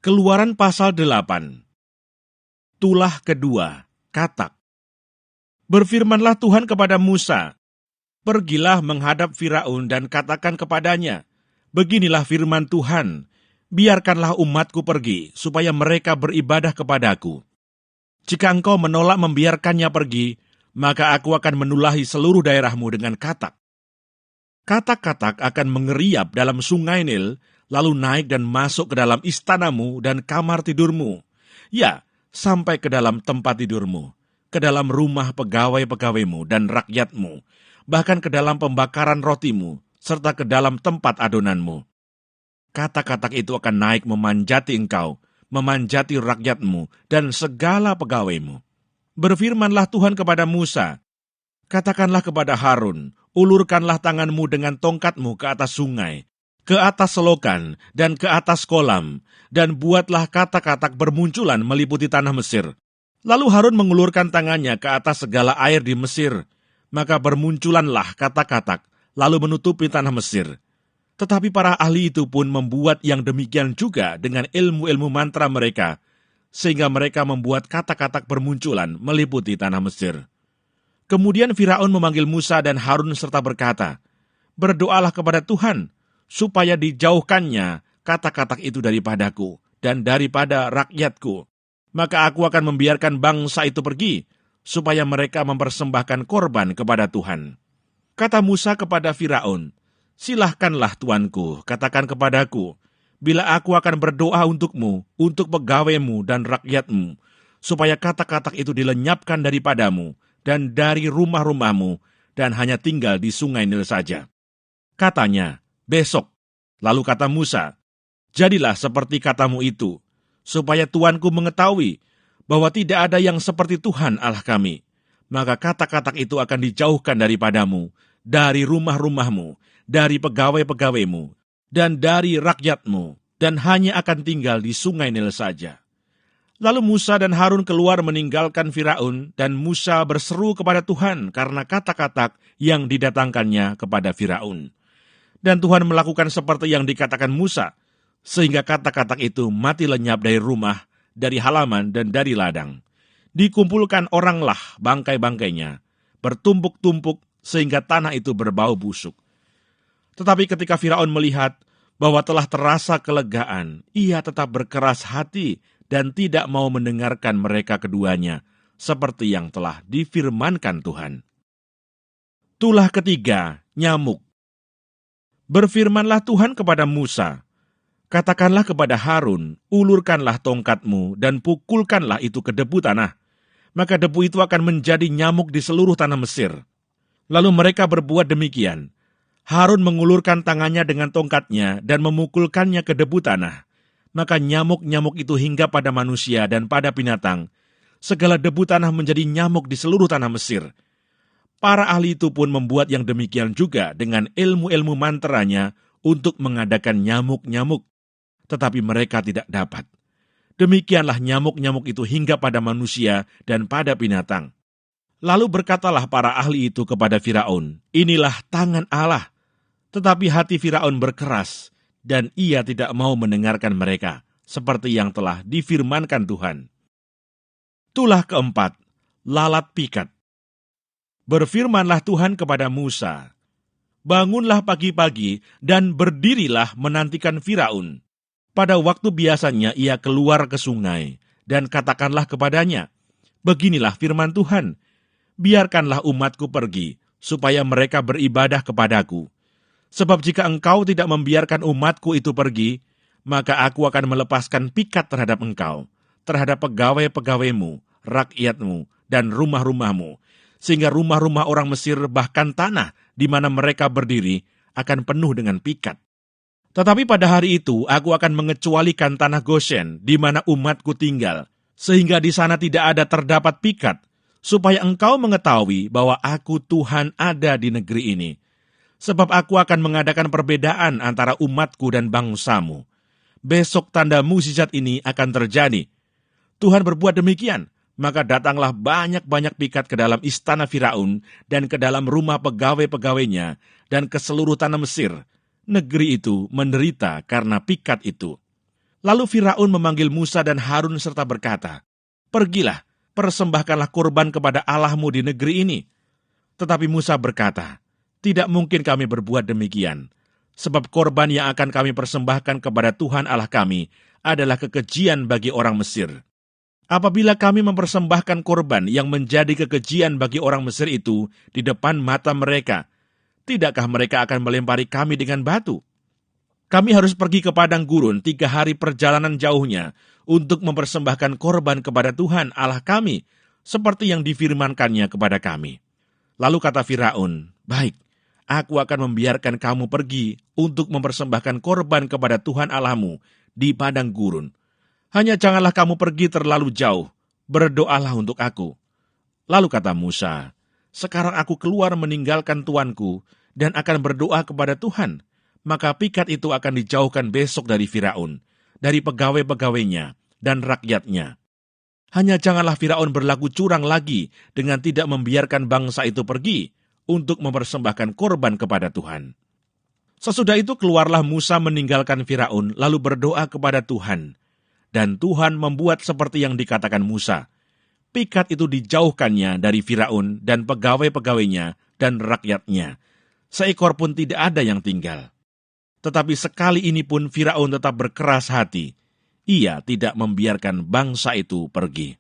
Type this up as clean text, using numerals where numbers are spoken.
Keluaran pasal 8. Tulah kedua, katak. Berfirmanlah Tuhan kepada Musa, "Pergilah menghadap Firaun dan katakan kepadanya, beginilah firman Tuhan, biarkanlah umatku pergi, supaya mereka beribadah kepadaku. Jika engkau menolak membiarkannya pergi, maka aku akan menulahi seluruh daerahmu dengan katak. Katak-katak akan mengeriap dalam sungai Nil, lalu naik dan masuk ke dalam istanamu dan kamar tidurmu. Ya, sampai ke dalam tempat tidurmu, ke dalam rumah pegawai-pegawaimu dan rakyatmu, bahkan ke dalam pembakaran rotimu, serta ke dalam tempat adonanmu. Katak-katak itu akan naik memanjati engkau, memanjati rakyatmu dan segala pegawaimu." Berfirmanlah Tuhan kepada Musa, "Katakanlah kepada Harun, ulurkanlah tanganmu dengan tongkatmu ke atas sungai, ke atas selokan, dan ke atas kolam, dan buatlah katak-katak bermunculan meliputi tanah Mesir." Lalu Harun mengulurkan tangannya ke atas segala air di Mesir, maka bermunculanlah katak-katak, lalu menutupi tanah Mesir. Tetapi para ahli itu pun membuat yang demikian juga dengan ilmu-ilmu mantra mereka, sehingga mereka membuat katak-katak bermunculan meliputi tanah Mesir. Kemudian Firaun memanggil Musa dan Harun serta berkata, "Berdoalah kepada Tuhan, supaya dijauhkannya katak-katak itu daripadaku dan daripada rakyatku. Maka aku akan membiarkan bangsa itu pergi, supaya mereka mempersembahkan korban kepada Tuhan." Kata Musa kepada Firaun, "Silahkanlah tuanku, katakan kepadaku, bila aku akan berdoa untukmu, untuk pegawaimu dan rakyatmu, supaya katak-katak itu dilenyapkan daripadamu dan dari rumah-rumahmu, dan hanya tinggal di sungai Nil saja." Katanya, "Besok." Lalu kata Musa, "Jadilah seperti katamu itu, supaya tuanku mengetahui bahwa tidak ada yang seperti Tuhan Allah kami. Maka katak-katak itu akan dijauhkan daripadamu, dari rumah-rumahmu, dari pegawai-pegawaimu, dan dari rakyatmu, dan hanya akan tinggal di sungai Nil saja." Lalu Musa dan Harun keluar meninggalkan Firaun, dan Musa berseru kepada Tuhan karena katak-katak yang didatangkannya kepada Firaun. Dan Tuhan melakukan seperti yang dikatakan Musa, sehingga katak-katak itu mati lenyap dari rumah, dari halaman, dan dari ladang. Dikumpulkan oranglah bangkai-bangkainya, bertumpuk-tumpuk sehingga tanah itu berbau busuk. Tetapi ketika Firaun melihat bahwa telah terasa kelegaan, ia tetap berkeras hati dan tidak mau mendengarkan mereka keduanya, seperti yang telah difirmankan Tuhan. Tulah ketiga, nyamuk. Berfirmanlah Tuhan kepada Musa, "Katakanlah kepada Harun, ulurkanlah tongkatmu dan pukulkanlah itu ke debu tanah, maka debu itu akan menjadi nyamuk di seluruh tanah Mesir." Lalu mereka berbuat demikian. Harun mengulurkan tangannya dengan tongkatnya dan memukulkannya ke debu tanah. Maka nyamuk-nyamuk itu hinggap pada manusia dan pada binatang. Segala debu tanah menjadi nyamuk di seluruh tanah Mesir. Para ahli itu pun membuat yang demikian juga dengan ilmu-ilmu mantranya untuk mengadakan nyamuk-nyamuk. Tetapi mereka tidak dapat. Demikianlah nyamuk-nyamuk itu hinggap pada manusia dan pada binatang. Lalu berkatalah para ahli itu kepada Firaun, "Inilah tangan Allah." Tetapi hati Firaun berkeras, dan ia tidak mau mendengarkan mereka, seperti yang telah difirmankan Tuhan. Tulah keempat, lalat pikat. Berfirmanlah Tuhan kepada Musa, "Bangunlah pagi-pagi dan berdirilah menantikan Firaun. Pada waktu biasanya ia keluar ke sungai, dan katakanlah kepadanya, beginilah firman Tuhan, biarkanlah umatku pergi, supaya mereka beribadah kepadaku. Sebab jika engkau tidak membiarkan umatku itu pergi, maka aku akan melepaskan pikat terhadap engkau, terhadap pegawai-pegawaimu, rakyatmu, dan rumah-rumahmu, sehingga rumah-rumah orang Mesir bahkan tanah di mana mereka berdiri akan penuh dengan pikat. Tetapi pada hari itu aku akan mengecualikan tanah Goshen di mana umatku tinggal, sehingga di sana tidak ada terdapat pikat, supaya engkau mengetahui bahwa aku Tuhan ada di negeri ini. Sebab aku akan mengadakan perbedaan antara umatku dan bangsamu. Besok tanda mukjizat ini akan terjadi." Tuhan berbuat demikian, maka datanglah banyak-banyak pikat ke dalam istana Firaun dan ke dalam rumah pegawai-pegawainya dan ke seluruh tanah Mesir. Negeri itu menderita karena pikat itu. Lalu Firaun memanggil Musa dan Harun serta berkata, "Pergilah, persembahkanlah kurban kepada Allahmu di negeri ini." Tetapi Musa berkata, "Tidak mungkin kami berbuat demikian, sebab korban yang akan kami persembahkan kepada Tuhan Allah kami adalah kekejian bagi orang Mesir. Apabila kami mempersembahkan korban yang menjadi kekejian bagi orang Mesir itu di depan mata mereka, tidakkah mereka akan melempari kami dengan batu? Kami harus pergi ke padang gurun 3 hari perjalanan jauhnya untuk mempersembahkan korban kepada Tuhan Allah kami, seperti yang difirmankannya kepada kami." Lalu kata Firaun, "Baik, aku akan membiarkan kamu pergi untuk mempersembahkan korban kepada Tuhan Allahmu di padang gurun. Hanya janganlah kamu pergi terlalu jauh, berdoalah untuk aku." Lalu kata Musa, "Sekarang aku keluar meninggalkan tuanku dan akan berdoa kepada Tuhan, maka pikat itu akan dijauhkan besok dari Firaun, dari pegawai-pegawainya dan rakyatnya. Hanya janganlah Firaun berlaku curang lagi dengan tidak membiarkan bangsa itu pergi untuk mempersembahkan korban kepada Tuhan." Sesudah itu keluarlah Musa meninggalkan Firaun, lalu berdoa kepada Tuhan. Dan Tuhan membuat seperti yang dikatakan Musa. Pikat itu dijauhkannya dari Firaun dan pegawai-pegawainya dan rakyatnya. Seekor pun tidak ada yang tinggal. Tetapi sekali ini pun Firaun tetap berkeras hati. Ia tidak membiarkan bangsa itu pergi.